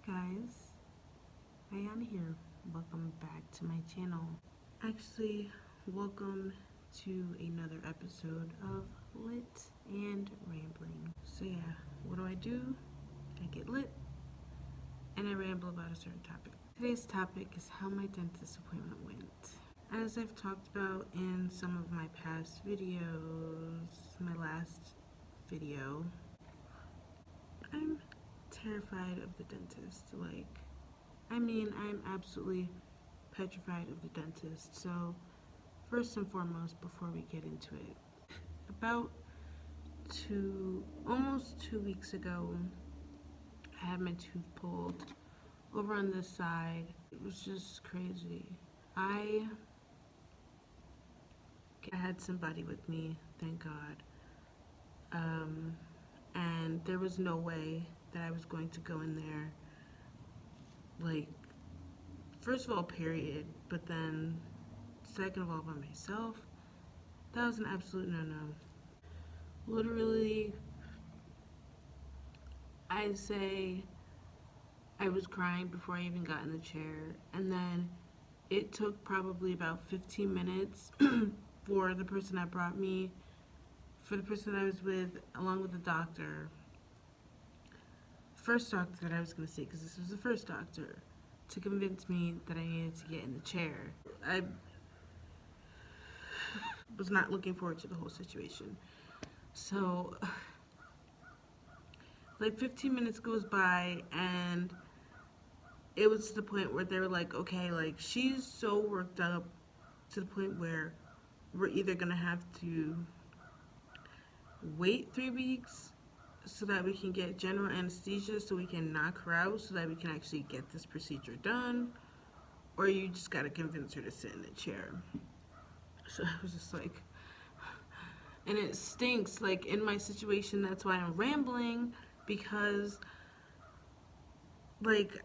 guys, Ayana here. Welcome back to my channel. Actually, welcome to another episode of Lit and Rambling. So yeah, what do? I get lit and I ramble about a certain topic. Today's topic is how my dentist appointment went. As I've talked about in some of my past videos, my last video, I'm terrified of the dentist. I'm absolutely petrified of the dentist. So, first and foremost, before we get into it, about almost 2 weeks ago, I had my tooth pulled over on this side. It was just crazy. I had somebody with me, thank God. And there was no way that I was going to go in there, first of all, period, but then second of all, by myself. That was an absolute no-no. Literally, I'd say I was crying before I even got in the chair, and then it took probably about 15 minutes for the person that brought me, for the person I was with, along with the doctor, first doctor that I was going to see, because this was the first doctor, to convince me that I needed to get in the chair. I was not looking forward to the whole situation. So, 15 minutes goes by, and it was to the point where they were like, okay, she's so worked up to the point where we're either going to have to wait 3 weeks so that we can get general anesthesia so we can knock her out so that we can actually get this procedure done, or you just got to convince her to sit in the chair. So I was just like, and it stinks, in my situation. That's why I'm rambling, because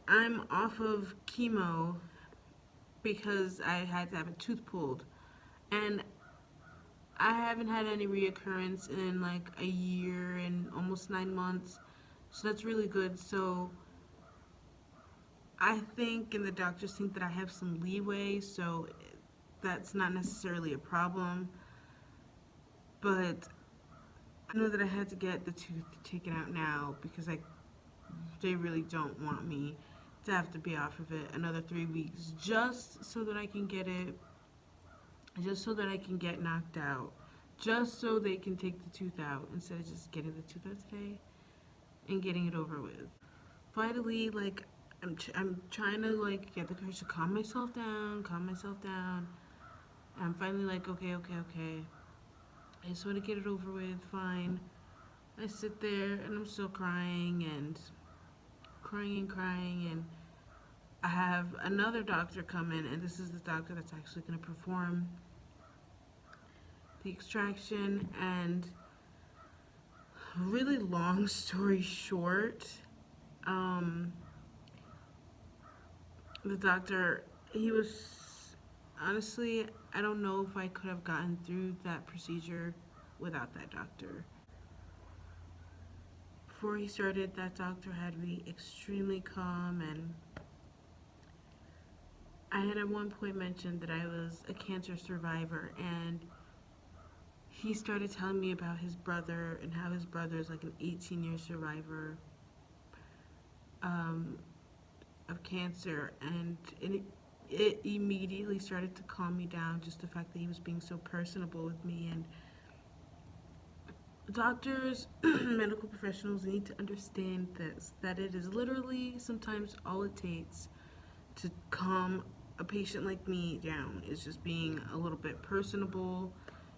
I'm off of chemo because I had to have a tooth pulled, and I haven't had any reoccurrence in a year and almost 9 months, so that's really good. So I think, and the doctors think, that I have some leeway, so that's not necessarily a problem. But I know that I had to get the tooth taken out now because they really don't want me to have to be off of it another 3 weeks just so that I can get it, just so that I can get knocked out, just so they can take the tooth out instead of just getting the tooth out today and getting it over with. Finally, I'm trying to get the courage to calm myself down. I'm finally okay. I just want to get it over with, fine. I sit there and I'm still crying and I have another doctor come in, and this is the doctor that's actually going to perform the extraction. And really long story short, the doctor, he was, honestly, I don't know if I could have gotten through that procedure without that doctor. Before he started, that doctor had me extremely calm, and I had at one point mentioned that I was a cancer survivor, and he started telling me about his brother and how his brother is an 18-year survivor of cancer, and it immediately started to calm me down, just the fact that he was being so personable with me. And doctors, medical professionals need to understand this, that it is literally sometimes all it takes to calm a patient like me down is just being a little bit personable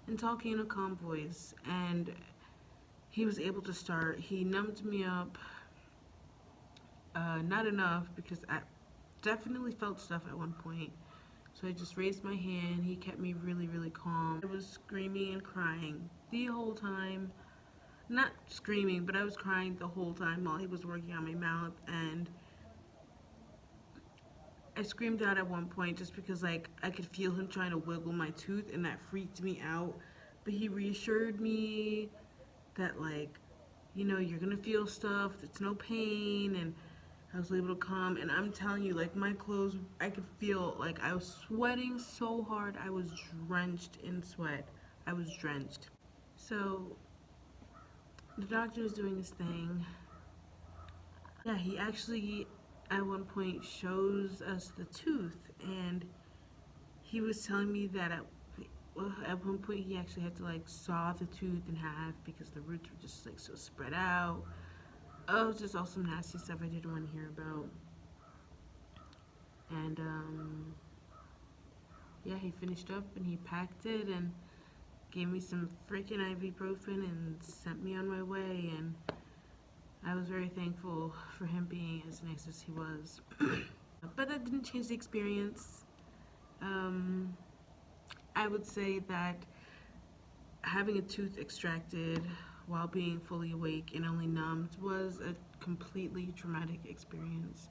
and talking in a calm voice. And he was able to start, he numbed me up, not enough, because I definitely felt stuff at one point. So I just raised my hand. He kept me really, really calm. I was screaming and crying the whole time. Not screaming, but I was crying the whole time while he was working on my mouth. And I screamed out at one point just because I could feel him trying to wiggle my tooth, and that freaked me out. But he reassured me that you're gonna feel stuff, it's no pain. And I was able to come, and I'm telling you, like, my clothes, I could feel like I was sweating so hard. I was drenched in sweat. I was drenched. So the doctor is doing his thing. Yeah, he actually at one point shows us the tooth, and he was telling me that at one point he actually had to like saw the tooth in half because the roots were just like so spread out. Oh, it was just all some nasty stuff I didn't want to hear about. And yeah, he finished up and he packed it and gave me some freaking ibuprofen and sent me on my way. And I was very thankful for him being as nice as he was. But that didn't change the experience. Um, I would say that having a tooth extracted while being fully awake and only numbed was a completely traumatic experience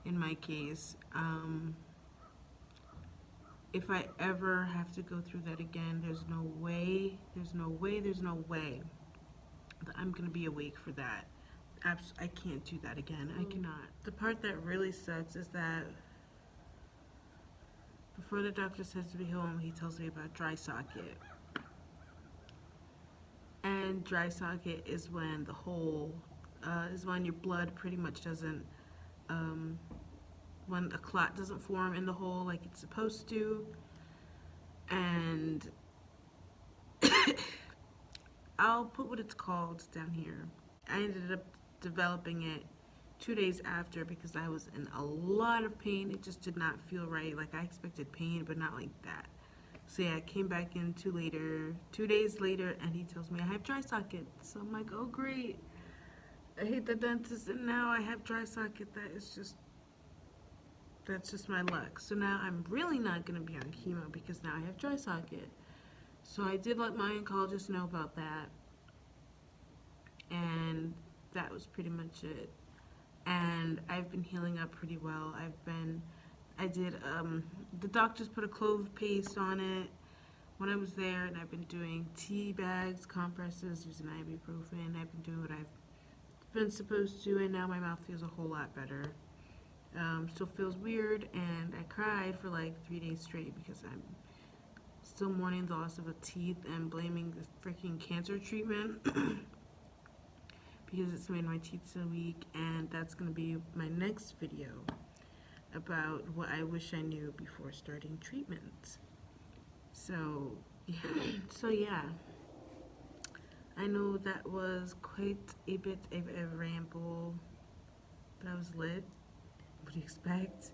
in my case. If I ever have to go through that again, there's no way that I'm gonna be awake for that. I can't do that again. I cannot. The part that really sucks is that before the doctor says to be home, he tells me about dry socket. And dry socket is when is when your blood pretty much doesn't, when a clot doesn't form in the hole like it's supposed to. And I'll put what it's called down here. I ended up developing it 2 days after because I was in a lot of pain. It just did not feel right. Like I expected pain, but not like that. So yeah, I came back in 2 days later, and he tells me I have dry socket. So I'm like, oh great. I hate the dentist, and now I have dry socket. That's just my luck. So now I'm really not gonna be on chemo because now I have dry socket. So I did let my oncologist know about that, and that was pretty much it. And I've been healing up pretty well. The doctors put a clove paste on it when I was there, and I've been doing tea bags, compresses, using ibuprofen. I've been doing what I've been supposed to, and now my mouth feels a whole lot better. Still feels weird, and I cried for like 3 days straight because I'm still mourning the loss of a teeth and blaming the freaking cancer treatment because it's made my teeth so weak. And that's going to be my next video about what I wish I knew before starting treatment. So yeah, I know that was quite a bit of a ramble, but I was lit. What do you expect?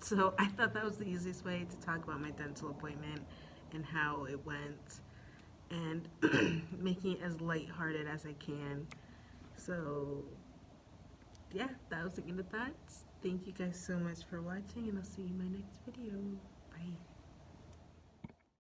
So I thought that was the easiest way to talk about my dental appointment and how it went, and making it as lighthearted as I can. So yeah, that was the end of that. Thank you guys so much for watching, and I'll see you in my next video. Bye.